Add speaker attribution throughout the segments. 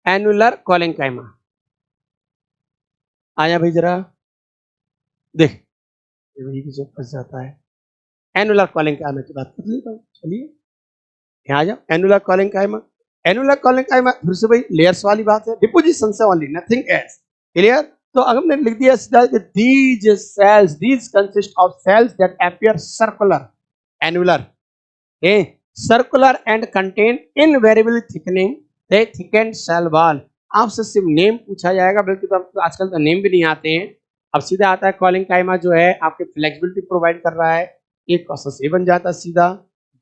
Speaker 1: Annular कोलेंकाइमा। आया भाई जरा देख, ये वही की जब फंस जाता है। एनुलर कोलेंकाइमा की बात कर लेता हूँ, चलिए यहाँ आ जाओ। एनुलर कोलेंकाइमा, एनुलर कोलेंकाइमा फिर से भाई लेयर्स वाली बात है, डिपोजिशन से ओनली, नथिंग एल्स। क्लियर? तो अगर हमने लिख दिया सीधा these cells, these consist of cells that appear circular, annular, circular and contain invariable thickening, they thicken cell wall. आपसे सिर्फ नेम पूछा जाएगा, बल्कि तो आपको आजकल तो नेम भी नहीं आते हैं। अब सीधा आता है कोलेंकाइमा जो है आपके फ्लेक्सिबिलिटी प्रोवाइड कर रहा है, एक क्वेश्चन से बन जाता है सीधा।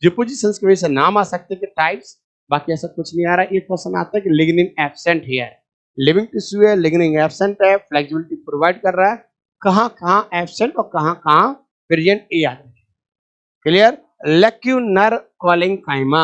Speaker 1: डिपोजिशंस की वजह से नाम आ सकते हैं कि टाइप्स, बाकी ऐसा कुछ नहीं आ रहा है। एक क्वेश्चन आता है कि लिग्निन एब्सेंट है, लिविंग टिश्यू है, लिग्निन एब्सेंट है, फ्लेक्सिबिलिटी प्रोवाइड कर रहा है, कहाँ कहाँ एब्सेंट और कहाँ कहाँ प्रेजेंट, ये याद रखिए। क्लियर? लेक्यूनर कोलेंकाइमा,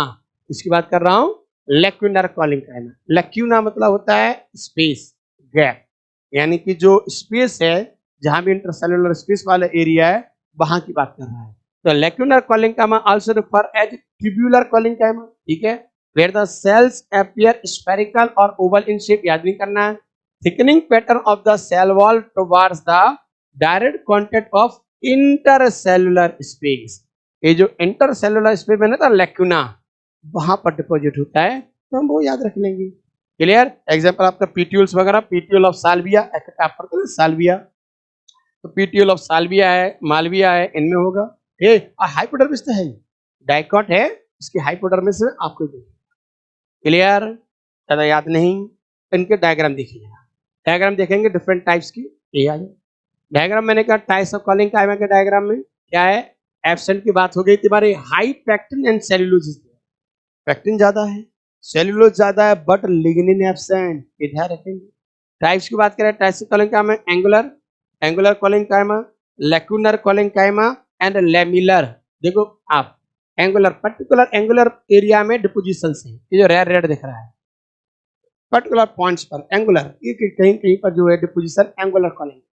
Speaker 1: इसकी बात कर रहा हूं, लेक्यूनर कोलेंकाइमा। लेक्यूना मतलब होता है स्पेस, गैप, यानी कि जो स्पेस है जहां भी इंटरसेलुलर स्पेस वाला एरिया है वहां की बात कर रहा है। तो lacunar collenchyma also refer as tubular collenchyma, ठीक है, where the cells appear spherical और ओवल इन शेप, याद नहीं करना है। Thickening pattern of the cell wall towards the direct contact of intercellular space, ये जो इंटरसेलुलर स्पेस में ना था लेक्यूना, वहां पर डिपॉजिट होता है, तो हम वो याद रख लेंगे। क्लियर? एग्जांपल आपका पीट्यूल्स वगैरह, पीट्यूल ऑफ साल्विया, साल्विया, तो पीट्यूल ऑफ साल्विया है, मालविया है, इनमें होगा। ये हाइपोडर्मिस तो है, डाइकॉट है, इसकी हाइपोडर्मिस में आपको क्लियर? ज्यादा याद नहीं, इनके डायग्राम देखिएगा, डायग्राम देखेंगे डिफरेंट टाइप्स की। ये आ जाए डायग्राम, मैंने कहा टाइप्स ऑफ कोलेंकाइमा के डायग्राम में क्या है, एब्सेंट की बात हो गई तुम्हारी, high pectin and cellulose, pectin ज्यादा है, सेल्यूलोज ज्यादा है, बट लिग्निन एब्सेंट, ये ध्यान रखेंगे। टाइप्स की बात करें, types of collenchyma, angular, angular collenchyma, lacunar collenchyma and lamellar. देखो आप, एंगुलर, पर्टिकुलर एंगुलर एरिया में डिपोजिशन है, ये जो रेड रेड दिख रहा है पर्टिकुलर पॉइंट्स पर एंगुलर, ये कहीं कहीं पर जो है डिपोजिशन एंगुलर कोलेंकाइमा।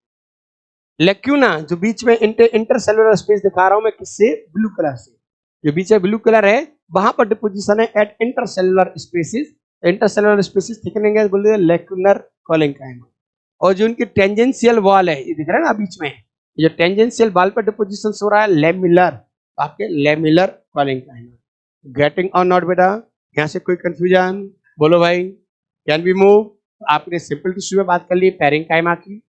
Speaker 1: लेक्यूना जो बीच में इंटरसेलुलर स्पेस दिखा रहा हूं मैं, किससे, ब्लू कलर से, जो बीच में ब्लू कलर है वहां पर डिपोजिशन है at intercellular spaces, intercellular spaces thickening है, बोल लेक्यूनर कोलेंकाइमा। और जो उनकी टेंजेंशियल वॉल है, ये दिख रहा है ना बीच में, ये जो टेंजेंशियल वॉल पर डिपोजिशन हो रहा है लेमिलर, आपके लेमिलर कोलेंकाइमा। गेटिंग और नॉट बेटा? यहाँ से कोई कंफ्यूजन बोलो भाई, कैन बी मूव? आपने सिंपल टिश्यू में बात कर ली पेरेंकाइमा की,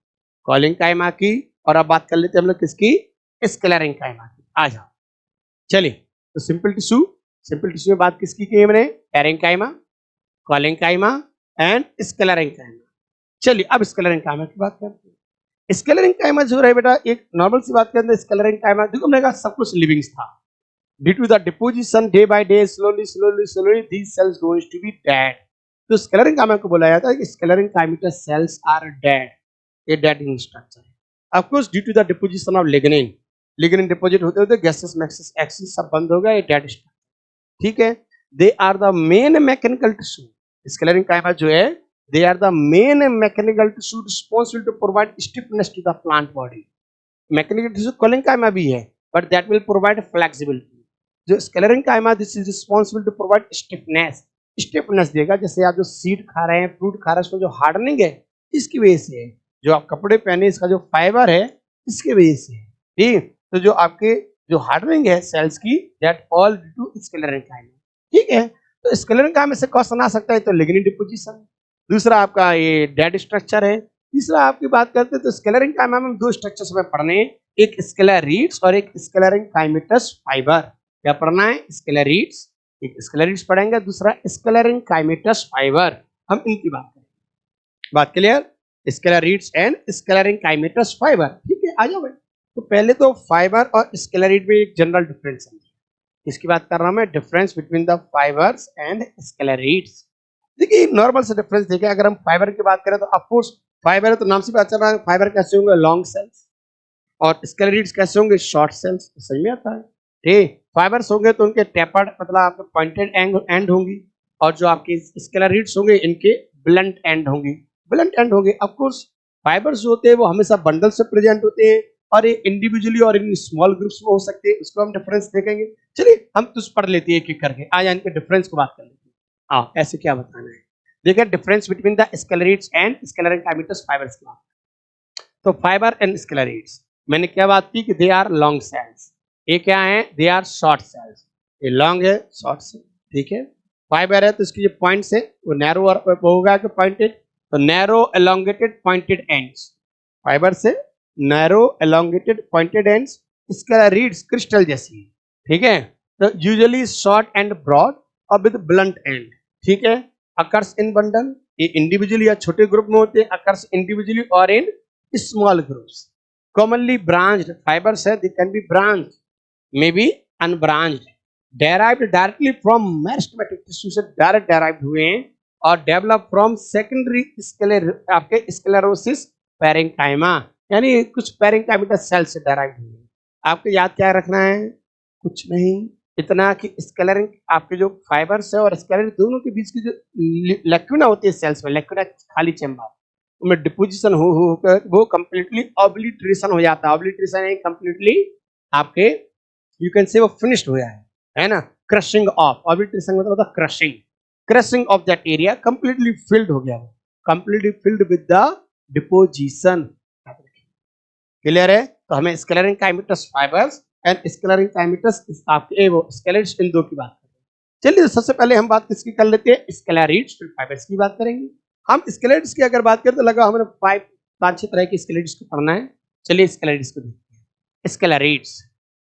Speaker 1: कोलेंकाइमा की, और अब बात कर लेते हैं हम लोग किसकी, स्क्लेरेंकाइमा की। आ जाओ चलिए, तो सिंपल टिश्यू में बात किसकी की हमने, पेरेंकाइमा, कोलेंकाइमा एंड स्क्लेरेंकाइमा। चलिए अब स्क्लेरेंकाइमा की बात करते हैं। स्क्लेरेंकाइमा जो है बेटा, एक नॉर्मल सी बात करते हैं, स्क्लेरेंकाइमा देखो मैंने कहा सब कुछ लिविंग था, due to the deposition day by day slowly slowly slowly these cells going to be dead. तो स्क्लेरेंकाइमा को बोला जाता है कि स्क्लेरेंकाइमेटस सेल्स आर डेड, ये डेड इन स्ट्रक्चर है। Of course due to the deposition of lignin, lignin deposit होते होते गैसेस मैक्सिस एक्सिस सब बंद हो गया, ये डेड स्ट्रक्चर, ठीक है। They are the main mechanical tissue, sclerenchyma जो है, they are the main mechanical tissue responsible to provide stiffness to the plant body. Mechanical tissue collenchyma भी है, but that will provide flexibility. जो sclerenchyma, this is responsible to provide stiffness, stiffness देगा। जैसे आप जो seed खा रहे हैं, फ्रूट खा रहे हैं, उसमें जो हार्डनिंग है इसकी वजह से है, जो आप कपड़े पहने इसका जो फाइबर है इसकी वजह से है, ठीक। तो जो आपके जो हार्डनिंग है सेल्स की, that all due to sclerenchyma, ठीक है। तो स्क्लेरेंकाइमा से क्वेश्चन आ सकता है, तो लिग्निन डिपोजिशन, दूसरा आपका ये डेड स्ट्रक्चर है, तीसरा आपकी बात करते हैं तो स्क्लेरेंकाइमा में दो स्ट्रक्चर्स में पढ़ने, एक स्क्लेरीड्स और एक स्क्लेरेंकाइमेटस फाइबर। क्या पढ़ना है, स्क्लेरीड्स, एक स्क्लेरीड्स पढ़ेंगे, दूसरा स्क्लेरेंकाइमेटस फाइबर, हम इनकी बात करेंगे। बात क्लियर? स्क्लेरीड्स एंड स्क्लेरेंकाइमेटस फाइबर, ठीक है। आ जाओ भाई, तो पहले तो फाइबर और स्क्लेरीड में एक जनरल डिफरेंस है, इसकी बात कर रहा हूं मैं, difference between the fibres and sclereids. देखिए नॉर्मल से डिफरेंस देखिए, अगर हम फाइबर की बात करें तो ऑफकोर्स फाइबर है तो नाम से पता चल रहा है फाइबर कैसे होंगे, लॉन्ग सेल्स, और स्क्लेरीड्स कैसे होंगे, शॉर्ट सेल्स, समझ में आता है, ठीक। फाइबर्स होंगे तो उनके टेपर्ड मतलब आपके पॉइंटेड एंड होंगी, और जो आपके स्क्लेरीड्स होंगे इनके ब्लंट एंड होंगी, ब्लंट एंड होंगे। ऑफकोर्स फाइबर्स जो होते हैं वो हमेशा बंडल से प्रेजेंट होते हैं, और ये इंडिविजुअली और इन स्मॉल ग्रुप्स में हो सकते हैं, उसको हम डिफरेंस देखेंगे। चलिए हम तो पढ़ लेते हैं एक एक करके, आज इनके डिफरेंस को बात कर लेते हैं। हाँ, ऐसे क्या बताना है, देखिए difference between the sclereids and sclerenchymatous fibres की बात। तो फाइबर एंड स्क्लेरिड्स मैंने क्या बात की कि दे आर लॉन्ग सेल्स, ये क्या है, दे आर शॉर्ट सेल्स, ये लॉन्ग है शॉर्ट से, ठीक है। फाइबर है तो इसकी जो पॉइंट्स है वो नैरो और वो होगा कि पॉइंटेड, तो narrow elongated pointed ends, fibre से narrow elongated pointed ends, sclereids crystal जैसी है, ठीक है। तो यूजुअली शॉर्ट एंड ब्रॉड और विद ब्लंट एंड, ठीक है। अकर्स इन बंडल, ये इंडिविजुअली या छोटे ग्रुप में होते हैं, अकर्स इंडिविजुअली और in small groups. Commonly branched fibres है, they can be branch, may be unbranched, derived directly from meristematic tissue से डायरेक्ट डेराइव्ड हुए हैं और डेवलप फ्रॉम सेकेंडरी आपके स्क्लेरोसिस पैरेंकाइमा, यानी कुछ पैरेंकाइमेटस सेल से डेराइव्ड हुए हैं। आपको याद क्या रखना है, कुछ नहीं, इतना कि स्क्लेरिन आपके जो फाइबर्स है और स्क्लेरिन दोनों के बीच की जो लैक्यूना होती है सेल्स में, लैक्यूना खाली चेम्बर, उनमें डिपोजिशन हो होकर वो कंप्लीटली ऑब्लिटरेशन हो जाता है। ऑब्लिटरेशन है कंप्लीटली आपके यू कैन से वो फिनिश्ड हो जाए, है ना। क्रशिंग ऑफ, ऑब्लिटरेशन मतलब होता crushing, crushing of that area, completely filled हो गया, वो completely filled with the deposition. Clear है। तो हमें स्क्लेरेंकाइमेटस फाइबर्स एंड स्क्लेरेंकाइमेटस आपके वो स्केलेट्स, इन दो की बात करें। चलिए सबसे पहले हम बात किसकी कर लेते हैं, स्क्लेरिड्स, फिर फाइबर्स की बात करेंगे। हम स्केलेट्स की अगर बात करें तो लगा हमें 5-6 तरह की स्केलेट्स को पढ़ना है। चलिए स्केलेट्स को देखते हैं। स्केलेरिड्स,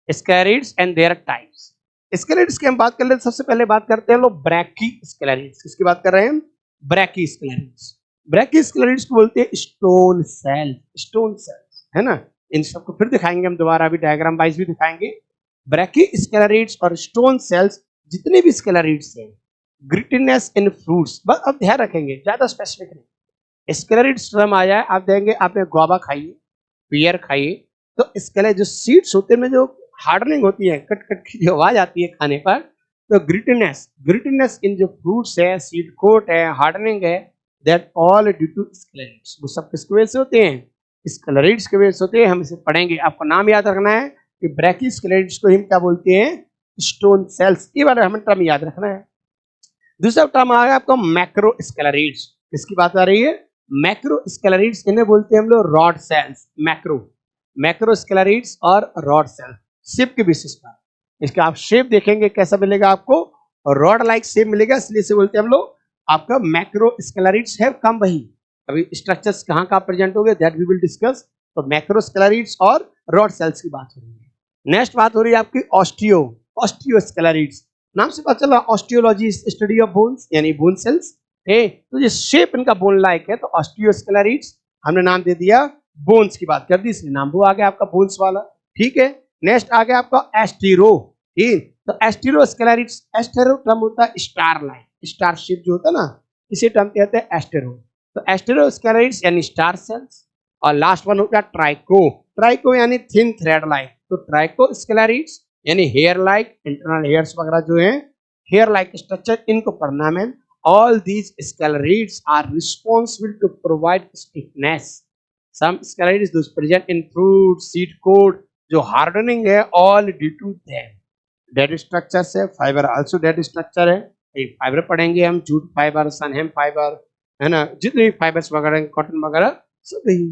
Speaker 1: स्केलेरिड्स एंड देयर टाइप्स। स्केलेरिड्स की हम बात कर लेते हैं, सबसे पहले बात करते हैं लोग ब्रैकी स्केलेरिड्स। किसकी बात कर रहे हैं हम, ब्रैकी स्केलेरिड्स। ब्रैकी स्केलेरिड्स को बोलते हैं स्टोन सेल, स्टोन सेल्स, है ना। इन सबको फिर दिखाएंगे हम दोबारा, अभी डायग्राम वाइज भी दिखाएंगे। ब्रैकी स्केलेरिड्स और स्टोन सेल्स जितने भी स्केलेरिड्स हैं, ग्रिटिनेस इन फ्रूट्स, बस अब ध्यान रखेंगे, ज्यादा स्पेसिफिक नहीं। स्केलेरिड्स टर्म आ जाए, आप देंगे आपने गुआवा खाइए, पियर खाइए, तो स्केले जो सीड्स होते हैं में जो हार्डनिंग होती है, कट कट की जो आवाज आती है खाने पर, तो ग्रिटिनेस, ग्रिटिनेस इन जो फ्रूट्स है, सीड कोट है, हार्डनिंग है, दैट ऑल ड्यू टू स्केलेरिड्स। वो सब किसकी वजह से होते हैं, स्केलेरिड्स की वजह से होते हैं। हम इसे पढ़ेंगे, आपको नाम याद रखना है कि ब्रैकी स्केलेरिड्स को हम क्या बोलते हैं, स्टोन सेल्स। ये वाला हमें टर्म याद रखना है। दूसरा टर्म आ गया आपका मैक्रो स्केलेरिड्स। किसकी बात आ रही है, मैक्रो स्केलेरिड्स, इन्हें बोलते हैं हम लोग रॉड सेल्स। मैक्रो, मैक्रो स्केलेरिड्स और रॉड सेल, शेप के बेसिस पर। इसका आप शेप देखेंगे कैसा मिलेगा आपको, रॉड लाइक शेप मिलेगा, इसलिए से बोलते हैं हम लोग आपका मैक्रो स्केलेरिड्स है कम वही। अभी स्ट्रक्चर्स कहाँ कहाँ प्रेजेंट हो गए दैट वी विल डिस्कस। तो मैक्रो स्केलेरिड्स और रॉड सेल्स की बात हो रही है। नेक्स्ट बात हो रही है आपकी ऑस्टियो, ऑस्टियो स्केलेरिड्स। नाम से पता चला ऑस्टियोलॉजी स्टडी ऑफ बोन्स, यानी बोन सेल्स है। तो ये शेप इनका बोन लाइक है, तो ऑस्टियो स्केलेरिड्स हमने नाम दे दिया, बोन्स की बात कर दी इसलिए नाम वो आ गया आपका बोन्स वाला, ठीक है। नेक्स्ट आ गया आपका एस्टीरो, ठीक। तो एस्टीरो स्केलेरिड्स, एस्टेरो टर्म होता है स्टार लाइन, स्टार शेप जो होता है ना, इसे टर्म कहते हैं एस्टेरो। तो एस्टेरो स्केलेरिड्स यानी स्टार सेल्स। और लास्ट वन हो गया ट्राइको, ट्राइको यानी थिन थ्रेड लाइन। तो ट्राइको स्केलेरिड्स यानी हेयर लाइक, इंटरनल हेयर्स वगैरह जो है, हेयर लाइक स्ट्रक्चर, इनको पढ़ना है। All these sclereids are responsible to provide stiffness. Some sclereids those present in fruit, seed coat, जो हार्डनिंग है, all due to that. Dead structures है, फाइबर आल्सो डेड स्ट्रक्चर है। फाइबर पढ़ेंगे हम, jute fibre, सनहेम fibre, है ना, जितने भी फाइबर्स वगैरह, कॉटन वगैरह सब यही।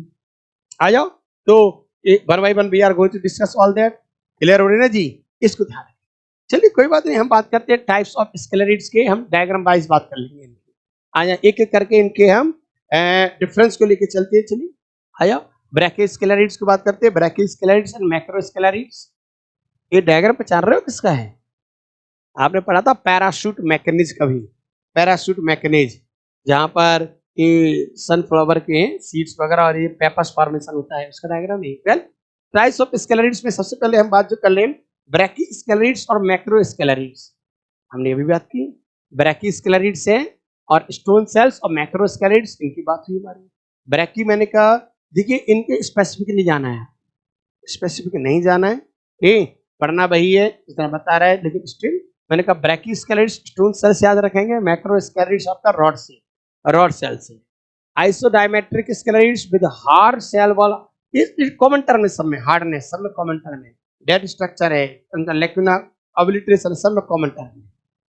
Speaker 1: आ जाओ, तो one by one we are going to discuss all that. Clear हो रही ना जी, इसको ध्यान रखें। चलिए कोई बात नहीं, हम बात करते हैं टाइप्स ऑफ स्केलेरिड्स के, हम डायग्राम वाइज बात कर लेंगे इनकी। आ जाओ, एक एक करके इनके हम डिफरेंस को लेके चलते हैं। चलिए आ जाओ, ब्रैकी स्केलेरिड्स की बात करते हैं, ब्रैकी स्केलेरिड्स एंड मैक्रो स्केलेरिड्स। ये डायग्राम पहचान रहे हो किसका है, आपने पढ़ा था पैराशूट मैकेनिज का भी, पैराशूट मैकेनिज, जहां पर ये सनफ्लावर के सीड्स वगैरह और ये पेपस फॉर्मेशन होता है, उसका डायग्राम है। वेल, टाइप्स ऑफ स्केलेरिड्स में सबसे पहले हम बात जो कर लें, ब्रैकी स्केलेरिड्स और मैक्रो स्केलेरिड्स। हमने अभी बात की, ब्रैकी स्केलेरिड्स है और स्टोन सेल्स, और मैक्रो स्केलेरिड्स इनकी बात हुई हमारी। ब्रैकी मैंने कहा, देखिए इनके स्पेसिफिक नहीं जाना है, स्पेसिफिक नहीं जाना है, पढ़ना वही है जितना बता रहा है, लेकिन स्टिल मैंने कहा ब्रैकी स्केलेरिड्स स्टोन सेल से याद रखेंगे, मैक्रो स्केलेरिड्स आपका रॉड से, रॉड सेल से। आइसोडायमेट्रिक स्केलेरिड्स विद हार्ड सेल वाला, ये कॉमन टर्म है सब में, हार्डनेस सब में कॉमन टर्म है, डेड स्ट्रक्चर है, उनका लेक्यूना ऑब्लिटरेशन सब में कॉमन टर्म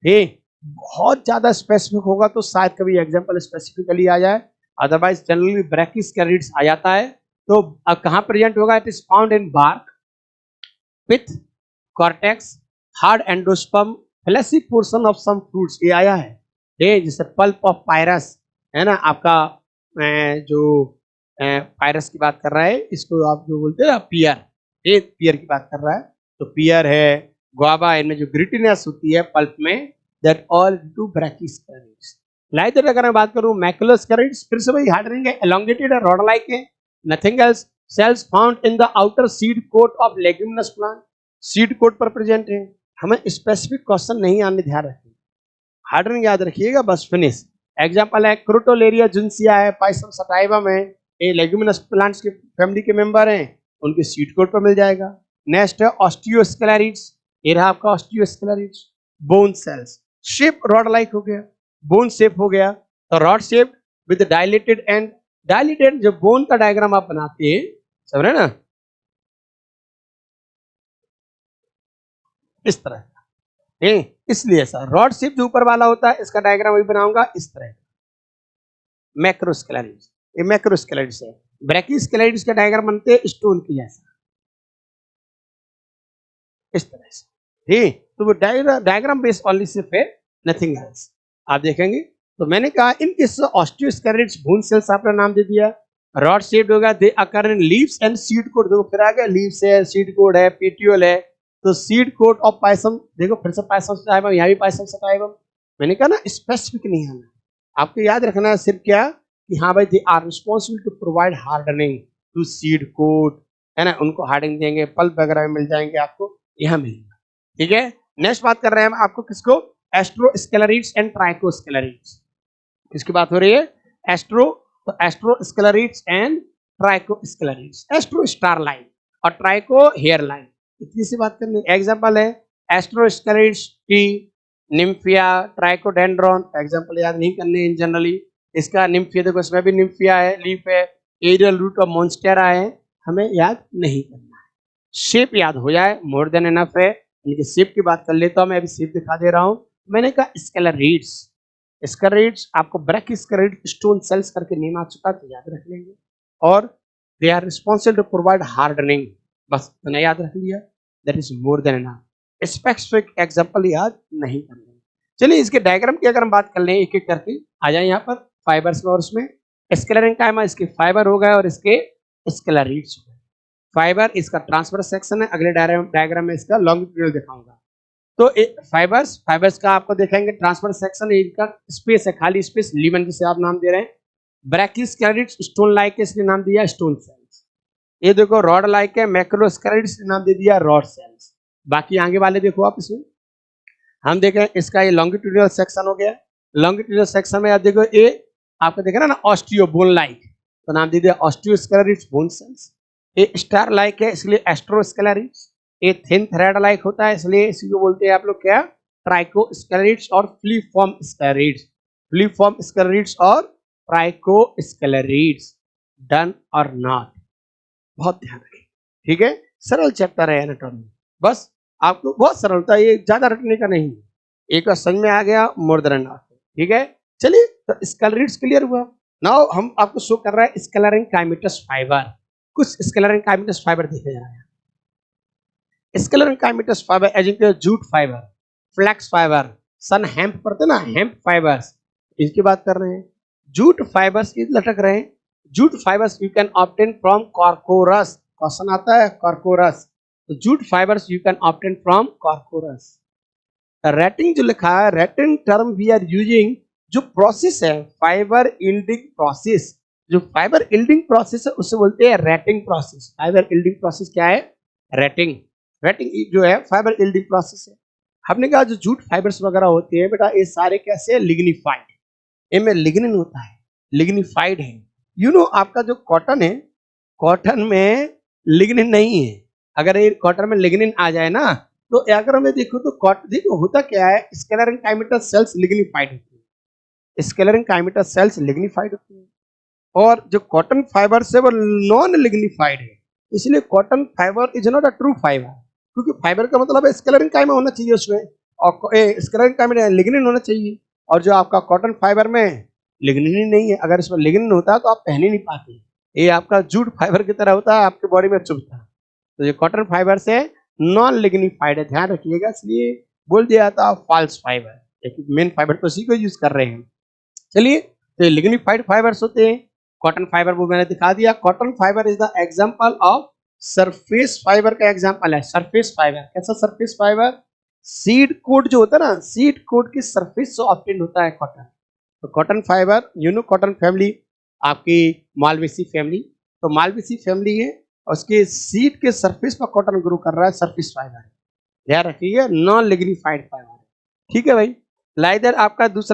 Speaker 1: है। बहुत ज्यादा स्पेसिफिक होगा तो शायद कभी एग्जांपल स्पेसिफिकली आ जाए, अदरवाइज जनरली ब्रैकिस्केलेरिड्स आ जाता है। तो अब कहाँ प्रेजेंट होगा? It is found in bark, pith, cortex, hard endosperm, fleshy portion of some fruits, ये आया है। ये जैसे पल्प ऑफ पायरस है ना आपका, जो पायरस की बात कर रहा है, इसको आप जो बोलते हैं ना पियर, ये पियर की बात कर रहा है। तो पियर है, गुआवा, इनमें जो ग्रिटीनेस होती है पल्प में, दैट ऑल टू ब्रैकिस्केलेरिड्स। लाइक अगर मैं बात करूं मैकुलोस्केलेरिड्स, फिर से वही हार्डनिंग है, एलोंगेटेड है, रॉड लाइक है, nothing else. Cells found in the outer seed coat of leguminous plant, seed coat पर प्रेजेंट है। हमें स्पेसिफिक क्वेश्चन नहीं आने, ध्यान रखिए, हार्डनिंग याद रखिएगा, बस फिनिश। एग्जांपल है क्रोटोलेरिया जुन्सिया है, पाइसम सटाइवम है, ये लेग्यूमिनस प्लांट्स के फैमिली के मेंबर हैं, उनके सीड कोट पर मिल जाएगा। नेक्स्ट है ऑस्टियोस्क्लेरिड्स, ये रहा आपका osteosclereids. Bone cells, shape rod like हो गया, बोन शेप हो गया, तो rod shape with dilated end, dilated जब बोन का डायग्राम आप बनाते हैं, समझ रहे ना, इस तरह का, इसलिए सर रॉड शेप जो ऊपर वाला होता है इसका डायग्राम वही बनाऊंगा इस तरह। मैक्रोस्केलेरिड्स, ये मैक्रोस्केलेरिड्स है। ब्रैकिस्केलेरिड्स का डायग्राम बनते हैं स्टोन की जैसा, इस तरह से, ठीक। तो वो डायग्राम बेस ओनली सिर्फ है, नथिंग एल्स। आप देखेंगे तो मैंने कहा in case osteosclereids bone cells आपने नाम दे दिया, रॉड शेप्ड होगा, they occur in leaves and seed coat, देखो फिर आ गया लीव्स है, सीड कोट है, पेटियोल है, तो सीड कोट ऑफ पाइसम, देखो फिर से पाइसम सटाइवम, यहाँ भी पाइसम सटाइवम। मैंने कहा ना स्पेसिफिक नहीं आना, आपको याद रखना है सिर्फ क्या कि हाँ भाई they are responsible to provide hardening to seed coat, है ना, उनको हार्डनिंग देंगे, पल्प वगैरह मिल जाएंगे आपको, यहाँ मिलेगा, ठीक है। नेक्स्ट बात कर रहे हैं हम आपको किसको? एस्ट्रोस्केलेरिड्स एंड ट्राइकोस्केलेरिड्स, किसकी बात हो रही है? एस्ट्रो, तो एस्ट्रोस्केलेरिड्स एंड ट्राइकोस्केलेरिड्स। एस्ट्रो स्टार लाइन और ट्राइको हेयर लाइन, इतनी सी बात करनी। एग्जांपल है एस्ट्रोस्केलेरिड्स टी, निम्फिया, ट्राइकोडेंड्रॉन, एग्जांपल याद नहीं करने इन जनरली। इसका निम्फिया देखो, इसमें भी निम्फिया है, लीफ है, एरियल रूट ऑफ मोन्स्टेरा है, हमें याद नहीं करना है, शेप याद हो जाए मोर देन एनफ है। इनकी शेप की बात कर लेता हूं, मैं अभी शेप दिखा दे रहा हूं। मैंने कहा स्केलेरिड्स, स्केलेरिड्स आपको ब्रैकिस्केलेरिड स्टोन सेल्स करके नेम आ चुका है, तो याद रख लेंगे। और they are responsible to provide hardening, बस मैंने याद रख लिया, that is more than enough. Specific example याद नहीं करना। चलिए इसके डायग्राम की अगर हम बात कर लें एक एक करके, आ जाए यहाँ पर फाइबर्स में, और उसमें स्केलेरेंकाइमा इसके फाइबर हो गए और इसके स्केलेरिड्स हो गए। फाइबर इसका ट्रांसवर्स सेक्शन है, अगले डायग्राम में इसका लॉन्गिट्यूडनल दिखाऊंगा। तो फाइबर्स, फाइबर्स का आपको देखेंगे ट्रांसवर्स सेक्शन, इनका स्पेस है, खाली स्पेस, लीवन जिसे आप नाम दे रहे हैं। ब्रैकिस्केलेरिड्स स्टोन लाइक, इसने नाम दिया स्टोन सेल्स। ये देखो रॉड लाइक है, मैक्रोस्केलेरिड्स ने नाम दे दिया रॉड सेल्स। बाकी आगे वाले देखो आप, इसमें हम देखें इसका ये लॉन्गिट्यूडनल सेक्शन हो गया। लॉन्गिट्यूडनल सेक्शन में आप देखो ये आपको देखा ना ऑस्टियो बोन लाइक, तो नाम दे दिया ऑस्टियोस्केलेरिड्स बोन सेल्स। ये स्टार लाइक है इसलिए एस्ट्रोस्केलेरिड्स। ये थिन थ्रेड लाइक होता है इसलिए इसको बोलते हैं आप लोग क्या? ट्राइकोस्केलेरिड्स और फ्लीफॉर्म स्केलेरिड्स। फ्लीफॉर्म स्केलेरिड्स और ट्राइकोस्केलेरिड्स, डन और नॉट, बहुत ध्यान रखें, ठीक है। सरल चैप्टर है एनाटॉमी, बस आपको बहुत सरलता है, ये ज्यादा रटने का नहीं है, एक बार समझ में आ गया मोर देन एनफ, ठीक है। चलिए तो स्केलेरिड्स क्लियर हुआ। नाउ हम आपको शो कर रहा है स्क्लेरेंकाइमेटस फाइबर, कुछ स्क्लेरेंकाइमेटस फाइबर देखे जा रहे हैं। Sclerenchymatous fibre as in jute fibre, flax fibre, sun hemp पढ़ते ना, हेम्प फाइबर्स, इसकी बात कर रहे हैं। जूट फाइबर्स लटक रहे हैं। Jute fibres you can obtain from corchorus, question आता है कॉर्कोरस, तो jute fibres you can obtain from corchorus. Retting जो लिखा है, retting term we are using, जो प्रोसेस है फाइबर यील्डिंग प्रोसेस, जो फाइबर यील्डिंग प्रोसेस है उसे बोलते हैं retting process. Fibre yielding process क्या है? रेटिंग। रेटिंग जो है फाइबर यील्डिंग प्रोसेस है। हमने कहा जो जूट फाइबर्स वगैरह होते हैं बेटा, ये सारे कैसे लिग्निफाइड, इनमें लिग्निन होता है, लिग्निफाइड है। यू नो आपका जो कॉटन है, कॉटन में लिग्निन नहीं है। अगर ये कॉटन में लिग्निन आ जाए ना, तो अगर मैं देखो तो कॉटन, देखो होता क्या है, स्क्लेरेंकाइमेटस सेल्स लिग्निफाइड होती है, स्क्लेरेंकाइमेटस सेल्स लिग्निफाइड होती है, और जो कॉटन फाइबर्स है वो नॉन लिग्निफाइड है। इसलिए cotton fibre is not a true fibre, क्योंकि फाइबर का मतलब स्क्लेरेंकाइमा होना चाहिए उसमें, और स्क्रीन का में लिग्निन होना चाहिए, और जो आपका कॉटन फाइबर में लिग्निन ही नहीं है। अगर इसमें लिग्निन होता तो आप पहन ही नहीं पाते, ये आपका जूट फाइबर की तरह होता है, आपके बॉडी में चुभता। तो ये कॉटन फाइबर से नॉन लिग्निफाइड है, ध्यान रखिएगा, इसलिए बोल दिया था फॉल्स फाइबर, क्योंकि मेन फाइबर तो उसी को यूज कर रहे हैं। चलिए, तो लिग्निफाइड फाइबर्स होते हैं। कॉटन फाइबर वो मैंने दिखा दिया। Cotton fibre is the example of surface fibre का एग्जांपल है। सरफेस फाइबर कैसा? सरफेस फाइबर सीड कोट जो होता है ना, सीड कोट की सरफेस से ऑब्टेन होता है कॉटन। तो कॉटन फाइबर, कॉटन फैमिली आपकी मालवेसी फैमिली, तो मालवेसी फैमिली है, उसके सीड के सरफेस पर कॉटन ग्रो कर रहा है, सरफेस फाइबर। ध्यान रखिए, नॉन लिग्निफाइड फाइबर। ठीक है भाई। लाइदर आपका दूसरा